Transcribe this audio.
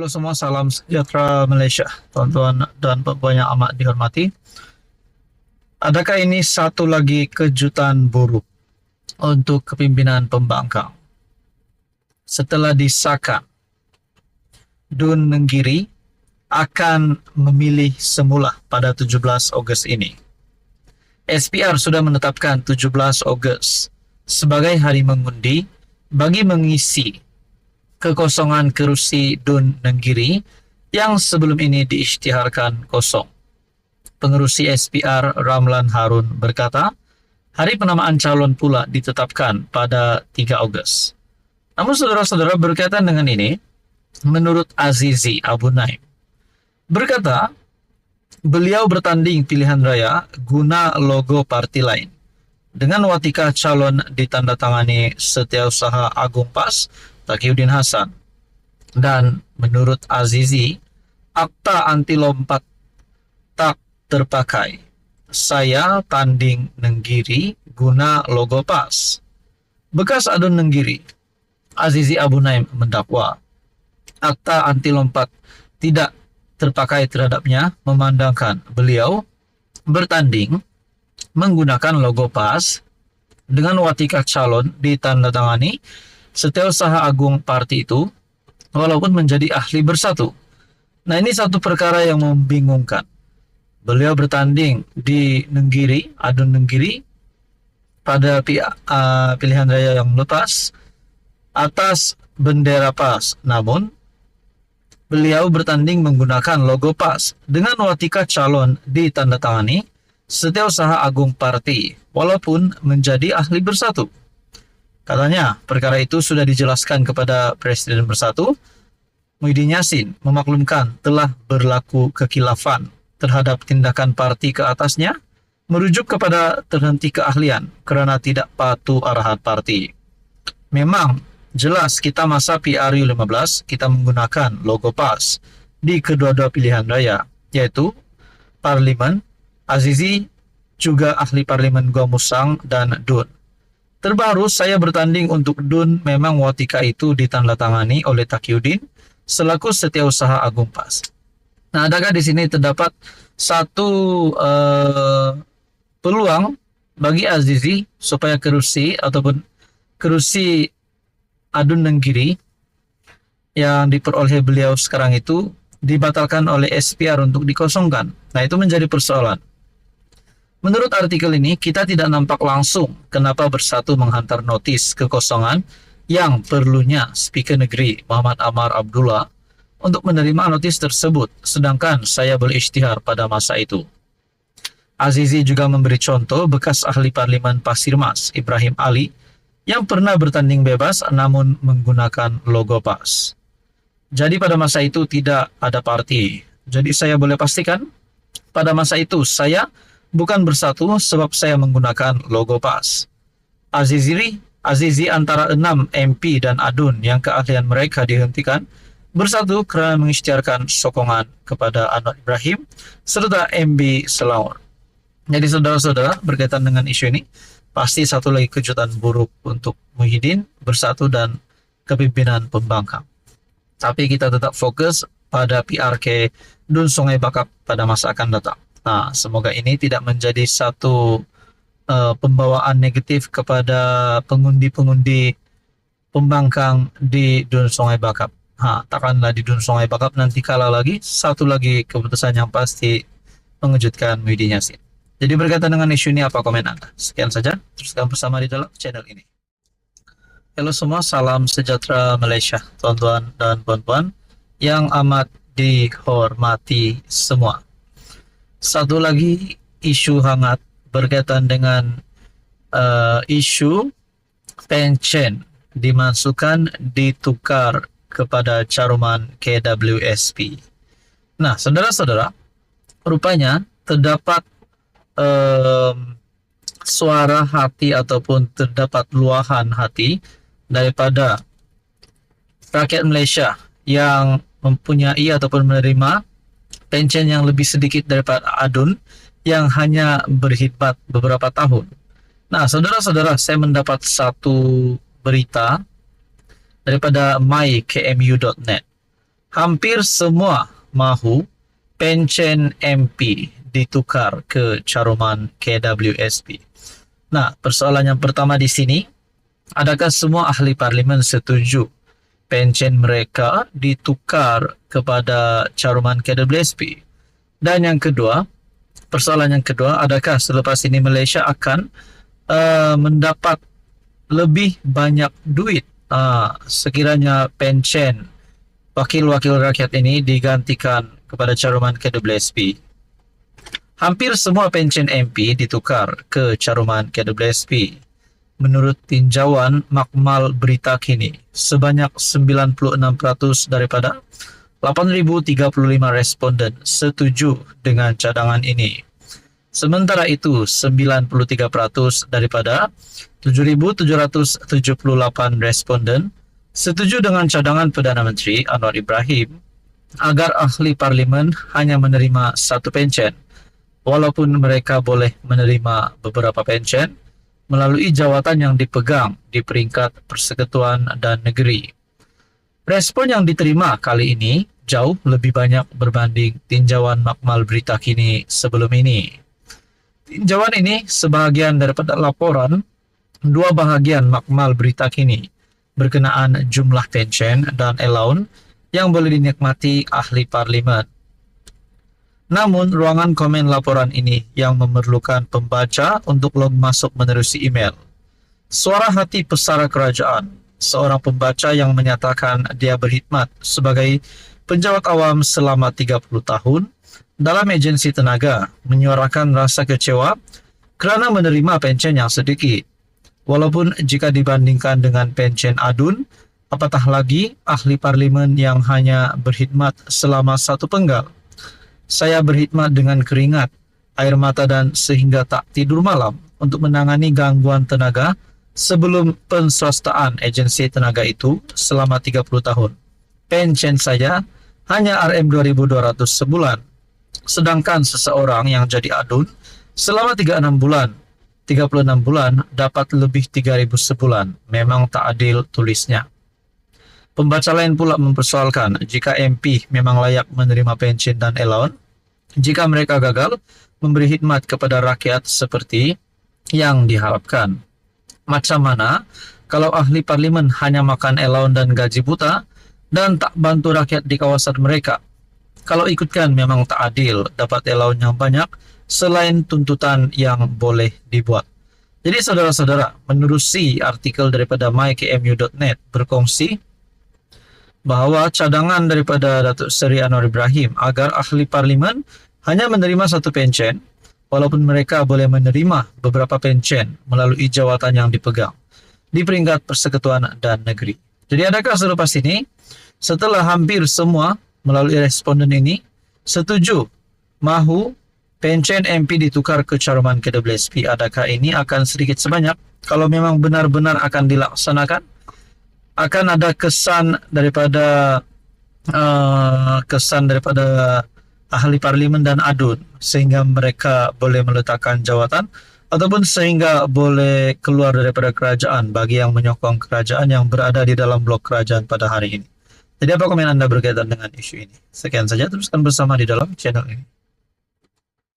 Halo semua, salam sejahtera Malaysia, tuan-tuan dan puan yang amat dihormati. Adakah ini satu lagi kejutan buruk untuk kepimpinan pembangkang? Setelah disahkan, Dun Nenggiri akan memilih semula pada 17 Ogos ini. SPR sudah menetapkan 17 Ogos sebagai hari mengundi bagi mengisi kekosongan kerusi Dun Nenggiri yang sebelum ini diisytiharkan kosong. Pengerusi SPR Ramlan Harun berkata, hari penamaan calon pula ditetapkan pada 3 Ogos. Namun saudara-saudara, berkaitan dengan ini, menurut Azizi Abu Naim, berkata, beliau bertanding pilihan raya guna logo parti lain. Dengan watika calon ditandatangani Setiausaha Agung PAS, Taqiyuddin Hasan. Dan menurut Azizi, akta anti lompat tak terpakai. Saya tanding Nenggiri guna logo PAS. Bekas adun Nenggiri, Azizi Abu Naim mendakwa akta anti lompat tidak terpakai terhadapnya, memandangkan beliau bertanding menggunakan logo PAS dengan watika calon ditandatangani Setiausaha Agung parti itu, walaupun menjadi ahli bersatu. Nah, ini satu perkara yang membingungkan. Beliau bertanding di Nenggiri, adun Nenggiri, pada pilihan raya yang lepas atas bendera PAS. Namun, beliau bertanding menggunakan logo PAS dengan watika calon ditandatangani Setiausaha Agung parti, walaupun menjadi ahli bersatu. Katanya, perkara itu sudah dijelaskan kepada Presiden Bersatu. Muhyiddin Yassin memaklumkan telah berlaku kekhilafan terhadap tindakan parti ke atasnya, merujuk kepada terhenti keahlian kerana tidak patuh arahan parti. Memang jelas kita masa PRU 15 kita menggunakan logo PAS di kedua-dua pilihan raya, yaitu Parlimen, Azizi juga ahli Parlimen Gua Musang dan Dun. Terbaru saya bertanding untuk Dun, memang watika itu ditandatangani oleh Taqiyuddin selaku Setiausaha Agung PAS. Nah, adakah di sini terdapat satu peluang bagi Azizi supaya kerusi ataupun kerusi adun Nenggiri yang diperoleh beliau sekarang itu dibatalkan oleh SPR untuk dikosongkan? Nah, itu menjadi persoalan. Menurut artikel ini, kita tidak nampak langsung kenapa Bersatu menghantar notis kekosongan yang perlunya Speaker Negeri Muhammad Amar Abdullah untuk menerima notis tersebut, sedangkan saya berisytihar pada masa itu. Azizi juga memberi contoh bekas ahli Parlimen Pasir Mas, Ibrahim Ali, yang pernah bertanding bebas namun menggunakan logo PAS. Jadi pada masa itu tidak ada parti. Jadi saya boleh pastikan, pada masa itu saya bukan Bersatu sebab saya menggunakan logo PAS. Azizi antara 6 MP dan adun yang keahlian mereka dihentikan Bersatu kerana mengisytiharkan sokongan kepada Anwar Ibrahim serta MB Selangor. Jadi saudara-saudara, berkaitan dengan isu ini, pasti satu lagi kejutan buruk untuk Muhyiddin, Bersatu dan kepimpinan pembangkang. Tapi kita tetap fokus pada PRK Dun Sungai Bakap pada masa akan datang. Nah, semoga ini tidak menjadi satu pembawaan negatif kepada pengundi-pengundi pembangkang di Dun Sungai Bakap. Takkanlah di Dun Sungai Bakap nanti kalah lagi, satu lagi keputusan yang pasti mengejutkan Muhyiddin Yassin. Jadi berkaitan dengan isu ini, apa komen Anda? Sekian saja, teruskan bersama di dalam channel ini. Halo semua, salam sejahtera Malaysia, tuan-tuan dan puan-puan yang amat dihormati semua. Satu lagi isu hangat berkaitan dengan isu pension dimasukkan ditukar kepada caruman KWSP. Nah, saudara-saudara, rupanya terdapat suara hati ataupun terdapat luahan hati daripada rakyat Malaysia yang mempunyai ataupun menerima pension yang lebih sedikit daripada adun yang hanya berkhidmat beberapa tahun. Nah, saudara-saudara, saya mendapat satu berita daripada mykmu.net. hampir semua mahu pencen MP ditukar ke caruman KWSP. Nah, persoalan yang pertama di sini, adakah semua ahli parlimen setuju pencen mereka ditukar kepada caruman KWSP? Dan yang kedua, persoalan yang kedua, adakah selepas ini Malaysia akan mendapat lebih banyak duit sekiranya pencen wakil-wakil rakyat ini digantikan kepada caruman KWSP? Hampir semua pencen MP ditukar ke caruman KWSP. Menurut tinjauan Makmal Berita Kini, sebanyak 96% daripada 8.035 responden setuju dengan cadangan ini. Sementara itu, 93% daripada 7.778 responden setuju dengan cadangan Perdana Menteri Anwar Ibrahim agar ahli parlimen hanya menerima satu pencen, walaupun mereka boleh menerima beberapa pencen melalui jawatan yang dipegang di peringkat persekutuan dan negeri. Respon yang diterima kali ini jauh lebih banyak berbanding tinjauan Makmal Berita Kini sebelum ini. Tinjauan ini sebahagian daripada laporan dua bahagian Makmal Berita Kini berkenaan jumlah pencen dan allowance yang boleh dinikmati ahli parlimen. Namun, ruangan komen laporan ini yang memerlukan pembaca untuk log masuk menerusi email. Suara Hati Pesara Kerajaan, seorang pembaca yang menyatakan dia berkhidmat sebagai penjawat awam selama 30 tahun dalam agensi tenaga, menyuarakan rasa kecewa kerana menerima pencen yang sedikit. Walaupun jika dibandingkan dengan pencen adun, apatah lagi ahli parlimen yang hanya berkhidmat selama satu penggal. Saya berkhidmat dengan keringat, air mata dan sehingga tak tidur malam untuk menangani gangguan tenaga sebelum penswastaan agensi tenaga itu selama 30 tahun. Pencen saya hanya RM2.200 sebulan. Sedangkan seseorang yang jadi adun selama 36 bulan dapat lebih 3.000 sebulan. Memang tak adil, tulisnya. Pembaca lain pula mempersoalkan jika MP memang layak menerima pencen dan allowance jika mereka gagal memberi khidmat kepada rakyat seperti yang diharapkan. Macam mana kalau ahli parlimen hanya makan allowance dan gaji buta dan tak bantu rakyat di kawasan mereka? Kalau ikutkan memang tak adil dapat allowance yang banyak selain tuntutan yang boleh dibuat. Jadi saudara-saudara, menerusi artikel daripada mykmu.net berkongsi bahawa cadangan daripada Datuk Seri Anwar Ibrahim agar ahli parlimen hanya menerima satu pencen, walaupun mereka boleh menerima beberapa pencen melalui jawatan yang dipegang di peringkat persekutuan dan negeri. Jadi adakah selepas ini, setelah hampir semua melalui responden ini setuju mahu pencen MP ditukar ke caruman KWSP, adakah ini akan sedikit sebanyak kalau memang benar-benar akan dilaksanakan? Akan ada kesan daripada ahli parlimen dan adun sehingga mereka boleh meletakkan jawatan ataupun sehingga boleh keluar daripada kerajaan bagi yang menyokong kerajaan yang berada di dalam blok kerajaan pada hari ini. Jadi apa komen anda berkaitan dengan isu ini? Sekian saja, teruskan bersama di dalam channel ini.